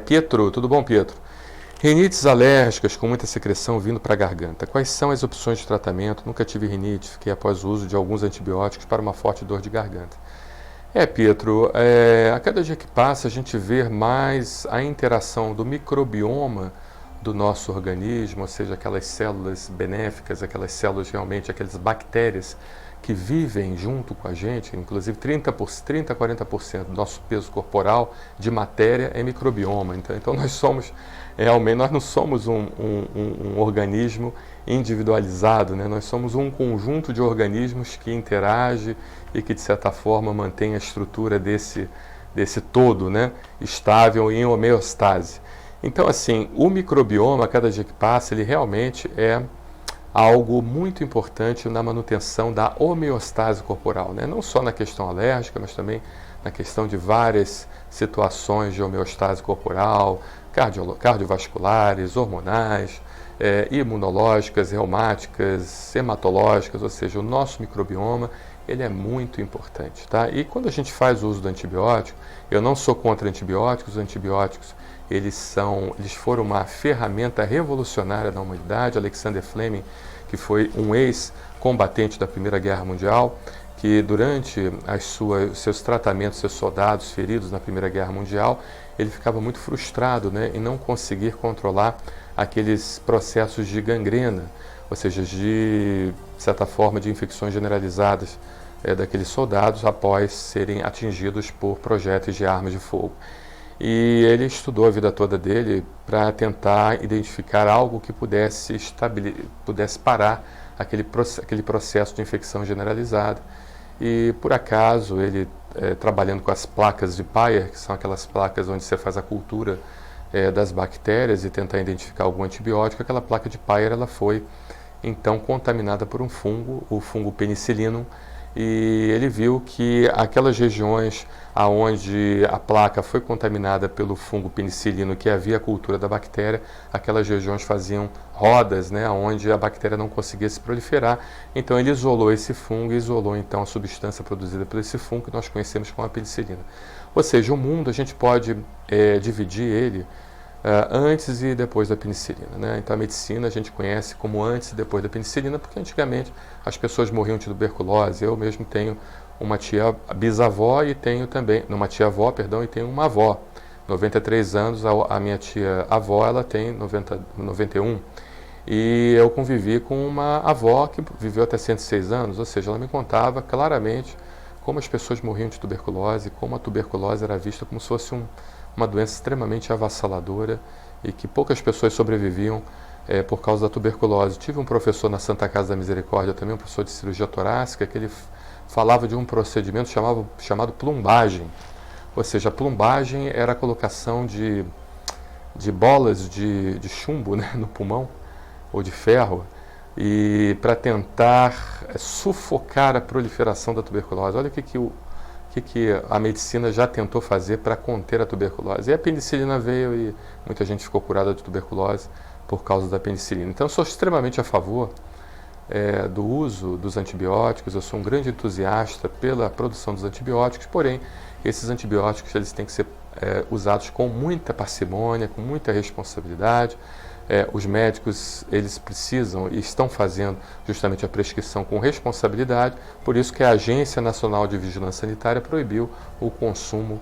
Pietro, tudo bom, Pietro? Rinites alérgicas com muita secreção vindo para a garganta. Quais são as opções de tratamento? Nunca tive rinite, fiquei após o uso de alguns antibióticos para uma forte dor de garganta. Pietro, a cada dia que passa a gente vê mais a interação do microbioma do nosso organismo, ou seja, aquelas células benéficas, aquelas células realmente, aquelas bactérias que vivem junto com a gente, inclusive 30 a 40% do nosso peso corporal de matéria é microbioma. Então nós somos, realmente, nós não somos um organismo individualizado, né? Nós somos um conjunto de organismos que interage e que, de certa forma, mantém a estrutura desse todo, né? Estável e em homeostase. Então, assim, o microbioma, a cada dia que passa, ele realmente é algo muito importante na manutenção da homeostase corporal, né? Não só na questão alérgica, mas também na questão de várias situações de homeostase corporal, cardiovasculares, hormonais, imunológicas, reumáticas, hematológicas, ou seja, o nosso microbioma ele é muito importante, tá? E quando a gente faz o uso do antibiótico, eu não sou contra antibióticos, os antibióticos eles foram uma ferramenta revolucionária da humanidade. Alexander Fleming, que foi um ex-combatente da Primeira Guerra Mundial, que durante seus tratamentos, seus soldados feridos na Primeira Guerra Mundial, ele ficava muito frustrado, né, em não conseguir controlar aqueles processos de gangrena, ou seja, de certa forma de infecções generalizadas daqueles soldados após serem atingidos por projéteis de armas de fogo. E ele estudou a vida toda dele para tentar identificar algo que pudesse parar aquele processo de infecção generalizada. E por acaso ele, trabalhando com as placas de Peyer, que são aquelas placas onde você faz a cultura das bactérias e tentar identificar algum antibiótico, aquela placa de Peyer ela foi então contaminada por um fungo, o fungo Penicillinum, e ele viu que aquelas regiões aonde a placa foi contaminada pelo fungo penicilino, que havia a cultura da bactéria, aquelas regiões faziam rodas, né, onde a bactéria não conseguia se proliferar. Então ele isolou esse fungo e isolou então a substância produzida por esse fungo que nós conhecemos como a penicilina. Ou seja, o mundo a gente pode dividir ele antes e depois da penicilina, né? Então a medicina a gente conhece como antes e depois da penicilina, porque antigamente as pessoas morriam de tuberculose. Eu mesmo tenho uma tia bisavó e tenho também, uma tia-avó, perdão, e tenho uma avó. 93 anos, a minha tia-avó, ela tem 91. E eu convivi com uma avó que viveu até 106 anos, ou seja, ela me contava claramente como as pessoas morriam de tuberculose, como a tuberculose era vista como se fosse uma doença extremamente avassaladora e que poucas pessoas sobreviviam por causa da tuberculose. Tive um professor na Santa Casa da Misericórdia, também um professor de cirurgia torácica, que ele falava de um procedimento chamado plumbagem. Ou seja, a plumbagem era a colocação de bolas de chumbo, né, no pulmão, ou de ferro, e para tentar sufocar a proliferação da tuberculose. Olha o que a medicina já tentou fazer para conter a tuberculose. E a penicilina veio e muita gente ficou curada de tuberculose por causa da penicilina. Então eu sou extremamente a favor do uso dos antibióticos. Eu sou um grande entusiasta pela produção dos antibióticos, porém esses antibióticos eles têm que ser usados com muita parcimônia, com muita responsabilidade. Os médicos eles precisam e estão fazendo justamente a prescrição com responsabilidade, por isso que a Agência Nacional de Vigilância Sanitária proibiu o consumo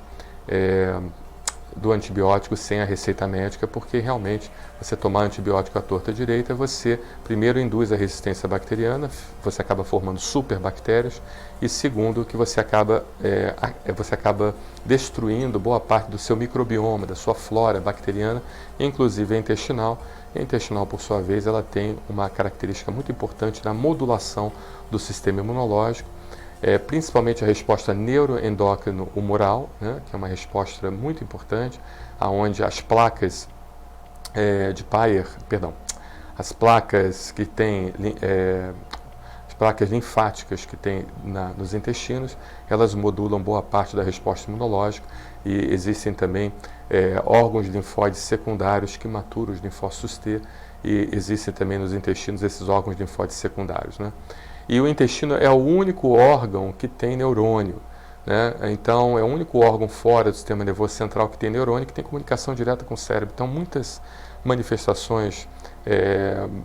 do antibiótico sem a receita médica, porque realmente você tomar antibiótico à torta direita, você primeiro induz a resistência bacteriana, você acaba formando superbactérias, e segundo que você acaba destruindo boa parte do seu microbioma, da sua flora bacteriana, inclusive a intestinal. E a intestinal, por sua vez, ela tem uma característica muito importante na modulação do sistema imunológico, principalmente a resposta neuroendócrino-humoral, né, que é uma resposta muito importante, aonde as placas de Peyer, perdão, as placas que têm as placas linfáticas que tem nos intestinos, elas modulam boa parte da resposta imunológica, e existem também órgãos linfóides secundários que maturam os linfócitos T, e existem também nos intestinos esses órgãos linfóides secundários, né? E o intestino é o único órgão que tem neurônio. né? Então, é o único órgão fora do sistema nervoso central que tem neurônio, que tem comunicação direta com o cérebro. Então, muitas manifestações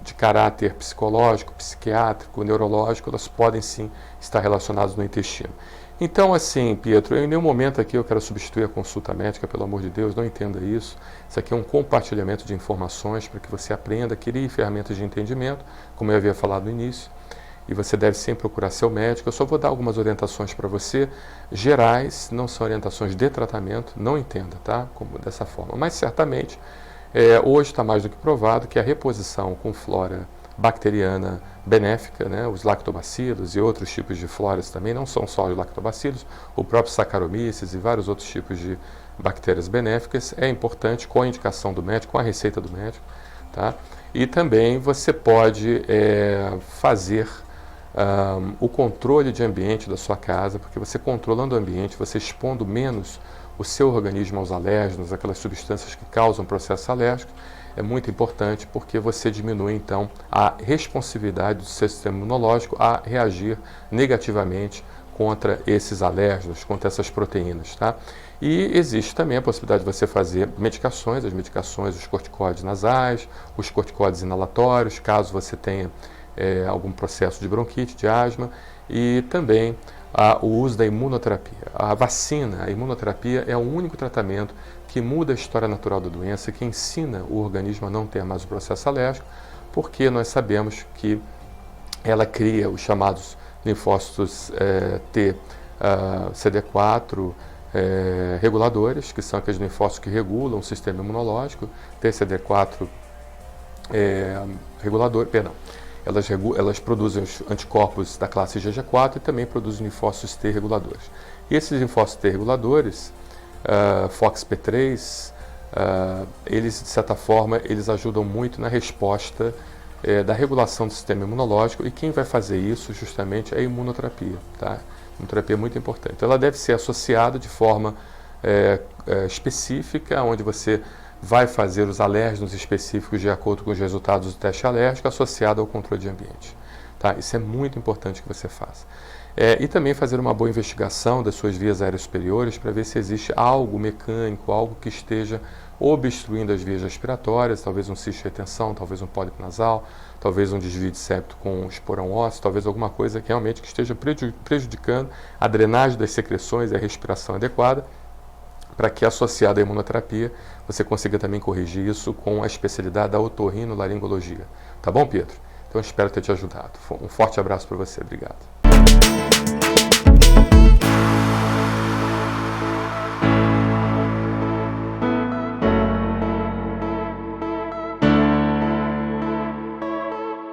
de caráter psicológico, psiquiátrico, neurológico, elas podem sim estar relacionadas no intestino. Então, assim, Pietro, em nenhum momento aqui eu quero substituir a consulta médica, pelo amor de Deus, não entenda isso. Isso aqui é um compartilhamento de informações para que você aprenda, crie ferramentas de entendimento, como eu havia falado no início. E você deve sempre procurar seu médico. Eu só vou dar algumas orientações para você, gerais, não são orientações de tratamento, não entenda, tá? Como dessa forma. Mas certamente, hoje está mais do que provado que a reposição com flora bacteriana benéfica, né? Os lactobacilos e outros tipos de floras também, não são só os lactobacilos, o próprio Saccharomyces e vários outros tipos de bactérias benéficas, é importante com a indicação do médico, com a receita do médico, tá? E também você pode fazer o controle de ambiente da sua casa, porque você controlando o ambiente, você expondo menos o seu organismo aos alérgenos, aquelas substâncias que causam processos alérgicos, é muito importante porque você diminui então a responsividade do seu sistema imunológico a reagir negativamente contra esses alérgenos, contra essas proteínas, tá? E existe também a possibilidade de você fazer medicações, as medicações, os corticóides nasais, os corticóides inalatórios, caso você tenha algum processo de bronquite, de asma, e também o uso da imunoterapia. A vacina, a imunoterapia é o único tratamento que muda a história natural da doença, que ensina o organismo a não ter mais o processo alérgico, porque nós sabemos que ela cria os chamados linfócitos T, CD4 reguladores, que são aqueles linfócitos que regulam o sistema imunológico, TCD4 regulador, perdão. Elas produzem os anticorpos da classe IgG4 e também produzem linfócitos T reguladores. E esses linfócitos T reguladores, FOXP3, eles, de certa forma, eles ajudam muito na resposta da regulação do sistema imunológico, e quem vai fazer isso justamente é a imunoterapia, tá? A imunoterapia é muito importante. Então, ela deve ser associada de forma específica, onde você vai fazer os alérgenos específicos de acordo com os resultados do teste alérgico associado ao controle de ambiente. Tá? Isso é muito importante que você faça. E também fazer uma boa investigação das suas vias aéreas superiores para ver se existe algo mecânico, algo que esteja obstruindo as vias respiratórias, talvez um cisto de retenção, talvez um pólipo nasal, talvez um desvio de septo com esporão ósseo, talvez alguma coisa que realmente esteja prejudicando a drenagem das secreções e a respiração adequada, para que, associado à imunoterapia, você consiga também corrigir isso com a especialidade da otorrinolaringologia. Tá bom, Pietro? Então, espero ter te ajudado. Um forte abraço para você. Obrigado.